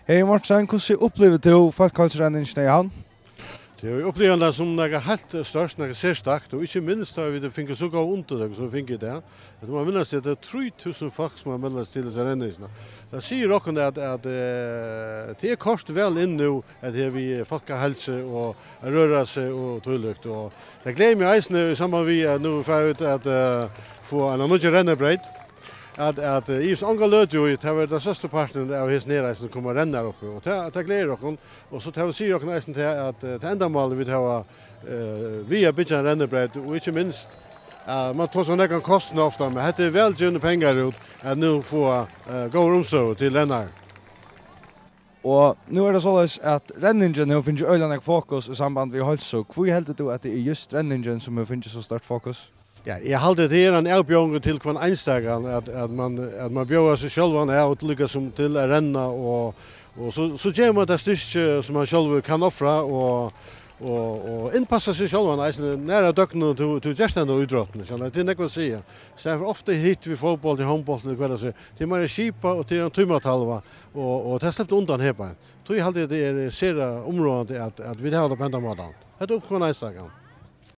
Hej Martin, hvordan upplever du folkhalsrenningen i han? Det är upplevande som något helt störst, något särskilt och inte minst har vi det fick så gå under så fick det. Det var minst det 3000 folk som har mellat till så rennisna. Det säger också att det är kost väl in nu att vi folkhälsa och röra sig och tullukt och det gläder mig nu samma vi nu för ut att få en annan rennebredd. Att is angalöt ju det var den största parten av his nere som kommer renna upp och det gläder oss och så tar sig också nästan till att det enda mål vi har via bitchen rennebredd och inte minst man tar såna kan kosta ofta men det är väl tjänade pengar ut att nu få gå rum så till rennar. Og nu det således at renningen har finnet øyne fokus i samband med hälsa. Hvor helt du at det just renningen som har finnet så stort fokus? Ja, jag håller det är en erbjudande till kvar enstagen att man bjuder sig själv och lyckas som till att renna och så ger man det styrke som man själv kan offra och inpassa sig själv nära dögn till gästen och idrotten så det är något att säga. Så är ofta hit vi fotboll till handboll eller vad det så. Till mer skipa och till en timmatalva och det släppt undan här på. Tror jag håller det är ser området att vi har det på ända mål. Det är upp på enstagen.